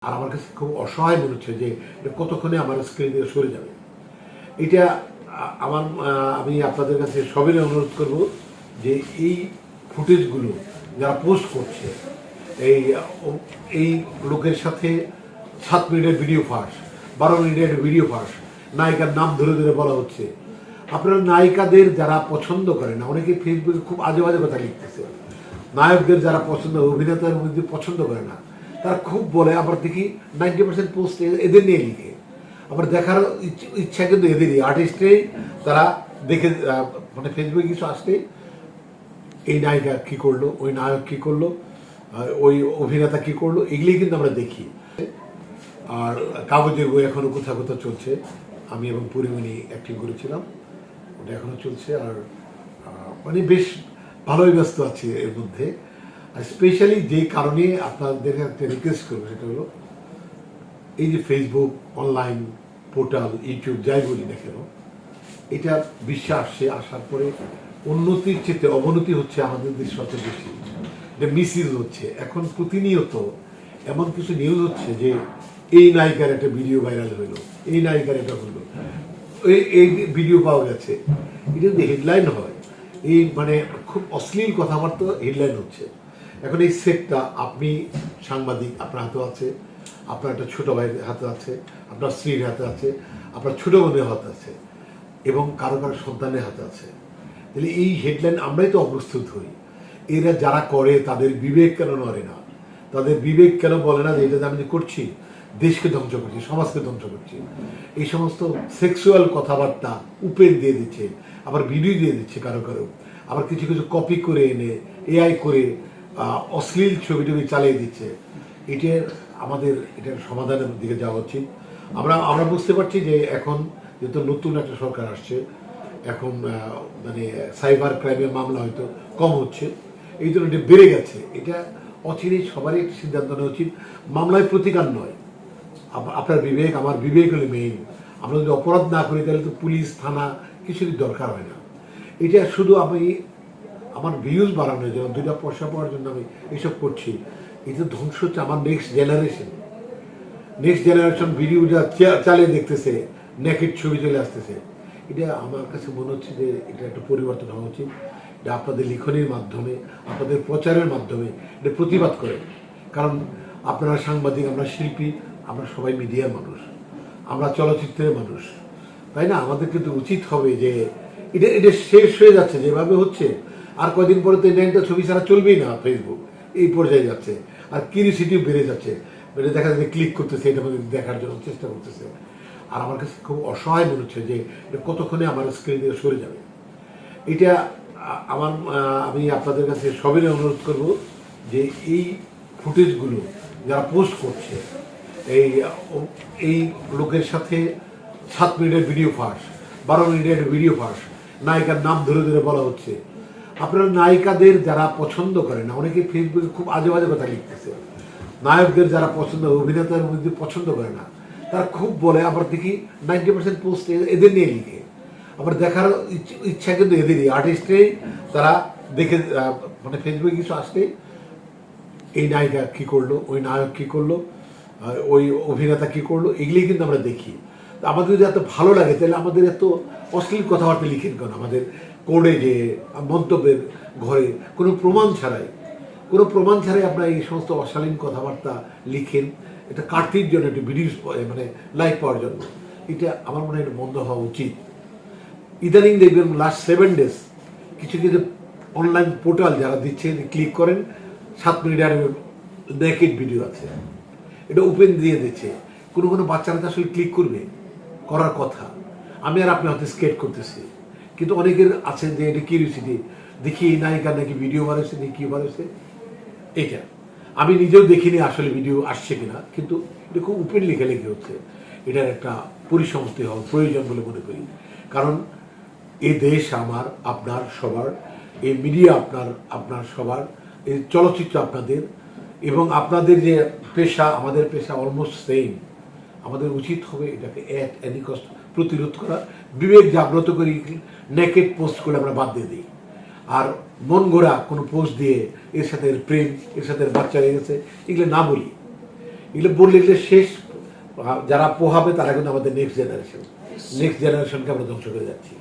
আর আমার কাছে খুব অসহায় মনে হচ্ছে যে এটা কতক্ষণে আমার স্ক্রিন থেকে সরে যাবে। এটা আমার আমি আপনাদের কাছে সবাই অনুরোধ করব যে এই ফুটেজগুলো যারা পোস্ট করছে, এই এই লোকের সাথে 7 মিনিটের ভিডিও ফাঁস, 12 মিনিটের ভিডিও ফাঁস, নায়িকার নাম ধরে ধরে বলা হচ্ছে। আপনারা নায়িকাদের যারা পছন্দ করে না, অনেকে ফেসবুকে খুব আজে বাজে কথা লিখতেছে। নায়কদের যারা পছন্দ, অভিনেতার মধ্যে পছন্দ করে না, তারা খুব বলে। আবার দেখি 90% পোস্ট এদের নিয়ে লিখে। আবার দেখার ইচ্ছা কিন্তু এদেরই, আর্টিস্টেই। তারা দেখে মানে ফেসবুকে কিছু আসলে এই নায়িকা কী করলো, ওই নায়ক কী করলো, ওই অভিনেতা কী করলো, এগুলি কিন্তু আমরা দেখি। আর কাগজের বই এখনও কোথাও কোথাও চলছে। আমি এবং পরিমণি অ্যাক্টিং করেছিলাম, ওটা এখনও চলছে। আর মানে বেশ ভালোই ব্যস্ত আছি এর মধ্যে। আর স্পেশালি যেই কারণে আপনাদের একটা রিকোয়েস্ট করবো, সেটা হলো এই যে ফেসবুক, অনলাইন পোর্টাল, ইউটিউব, যাই বলি না কেন, এটা বিশ্বে আসছে, আসার পরে উন্নতির চেয়ে অবনতি হচ্ছে আমাদের দেশ সবচেয়ে বেশি। এটা মিসইউজ হচ্ছে। এখন প্রতিনিয়ত এমন কিছু নিউজ হচ্ছে যে এই নায়িকার একটা ভিডিও ভাইরাল হইলো, এই নায়িকার এটা হলো, এই ভিডিও পাওয়া গেছে। এটা যদি হেডলাইন হয়, এই মানে খুব অশ্লীল কথাবার্তা হেডলাইন হচ্ছে। এখন এই সেটটা আপনি সাংবাদিক, আপনার হাতেও আছে, আপনার একটা ছোটো ভাইয়ের হাতে আছে, আপনার স্ত্রীর হাতে আছে, আপনার ছোটো বোনের হাতে আছে, এবং কারো কারো সন্তানের হাতে আছে। তাহলে এই হেডলাইন আমরাই তো অপ্রস্তুত হই। এরা যারা করে তাদের বিবেক কেন নড়ে না? তাদের বিবেক কেন বলে না যে এটা আমি করছি দেশকে ধ্বংস করছি, সমাজকে ধ্বংস করছি? এই সমস্ত সেক্সুয়াল কথাবার্তা উপেন দিয়ে দিচ্ছে, আবার ভিডিও দিয়ে দিচ্ছে কারো কারো, আবার কিছু কিছু কপি করে এনে এআই করে অশ্লীল ছবি টবি চালিয়ে দিচ্ছে। এটার সমাধানের দিকে যাওয়া উচিত। আমরা বুঝতে পারছি যে এখন যেহেতু নতুন একটা সরকার আসছে, এখন মানে সাইবার ক্রাইমের মামলা হয়তো কম হচ্ছে, এই জন্য এটা বেড়ে গেছে। এটা অচিরেই সবারই একটা সিদ্ধান্ত নেওয়া উচিত। মামলায় প্রতিকার নয়, আপনার বিবেক, আমার বিবেক হলে মেইন। আমরা যদি অপরাধ না করি তাহলে তো পুলিশ, থানা কিছুরই দরকার হয় না। এটা শুধু আমি আমার ভিউজ বাড়ানোর জন্য, 2টা পয়সা পাওয়ার জন্য আমি এসব করছি। এটা ধ্বংস হচ্ছে আমার নেক্সট জেনারেশন ভিডিওটা চালিয়ে দেখতেছে, নেকেড ছবি চলে আসতেছে। এটা আমার কাছে মনে হচ্ছে যে এটা একটা পরিবর্তন হওয়া উচিত। এটা আপনাদের লিখনের মাধ্যমে, আপনাদের প্রচারের মাধ্যমে এটা প্রতিবাদ করে। কারণ আপনারা সাংবাদিক, আমরা শিল্পী, আমরা সবাই মিডিয়ার মানুষ, আমরা চলচ্চিত্রের মানুষ, তাই না? আমাদের কিন্তু উচিত হবে যে এটা শেষ হয়ে যাচ্ছে যেভাবে হচ্ছে। আর কয়দিন পরে তো এটা ছবি ছাড়া চলবেই না। ফেসবুক এই পর্যায়ে যাচ্ছে, আর কিউরিওসিটিও বেড়ে যাচ্ছে। এটা দেখা যাচ্ছে ক্লিক করতেছে, এটা দেখার জন্য চেষ্টা করতেছে। আর আমার কাছে খুব অসহায় মনে হচ্ছে যে এটা কতক্ষণে আমার স্ক্রিন থেকে সরে যাবে। এটা আমি আপনাদের কাছে সবাই অনুরোধ করব যে এই ফুটেজগুলো যারা পোস্ট করছে, এই লোকের সাথে 7 মিনিটের ভিডিও ফাঁস, 12 মিনিটের ভিডিও ফাঁস, নায়িকার নাম ধরে ধরে বলা হচ্ছে। আপনারা নায়িকাদের যারা পছন্দ করে না, অনেকে ফেসবুকে খুব আজে বাজে কথা লিখতেছে। নায়কদের যারা পছন্দ, অভিনেতার মধ্যে পছন্দ করে না, তারা খুব বলে। আবার দেখি 90% পোস্ট এদের নিয়ে লিখে। আবার দেখার ইচ্ছা কিন্তু এদেরই, আর্টিস্টেই। তারা দেখে মানে ফেসবুকে কিছু আসলে এই নায়িকা কী করলো, ওই নায়ক কী করলো, ওই অভিনেতা কী করলো, এগুলি কিন্তু আমরা দেখি। আমাদের যদি এত ভালো লাগে তাহলে আমাদের এত অশ্লীল কথাবার্তা লিখেন কেন? আমাদের কোর্টে যে মন্তব্যের ঘরে কোনো প্রমাণ ছাড়াই আপনারা এই সমস্ত অশালীন কথাবার্তা লিখেন। এটা কার্তির জন্য, একটু ভিডিওস মানে লাইক পাওয়ার জন্য। এটা আমার মনে হয় এটা বন্ধ হওয়া উচিত। ইদানিং দেখবেন লাস্ট 7 ডেজ কিছু কিছু অনলাইন পোর্টাল যারা দিচ্ছে, ক্লিক করেন 7 মিনিটের নেকেড ভিডিও আছে, এটা ওপেন দিয়ে দিচ্ছে। কোনো বাচ্চারা তো আসলে ক্লিক করবে, করার কথা। আমি আর আপনি হয়তো স্কেট করতেছি, কিন্তু অনেকের আছে যে এটা কিউরিওসিটি, দেখি এই নায়িকার নাকি ভিডিও বাড়াচ্ছে, দেখি কী বাড়াচ্ছে। এটা আমি নিজেও দেখিনি আসলে ভিডিও আসছে কিনা, কিন্তু এটা খুব ওপেন লেখালেখি হচ্ছে। এটার একটা পরিসমাপ্তি হওয়া প্রয়োজন বলে মনে করি। কারণ এই দেশ আমার, আপনার সবার, এই মিডিয়া আপনার সবার, এই চলচ্চিত্র আপনাদের, এবং আপনাদের যে পেশা, আমাদের পেশা অলমোস্ট সেম। আমাদের উচিত হবে এটাকে অ্যাট এনি কস্ট প্রতিরোধ করা, বিবেক জাগ্রত করি। নেকেড পোস্ট করে আমরা বাদ দিয়ে দিই, আর মন গড়া কোনো পোস্ট দিয়ে এর সাথে প্রেম, এর সাথে বাচ্চা হয়ে গেছে, এগুলো না বলি। এগুলো বললে এগুলো শেষ, যারা পোহাবে তারা কিন্তু আমাদের নেক্সট জেনারেশনকে আমরা ধ্বংস করে যাচ্ছি।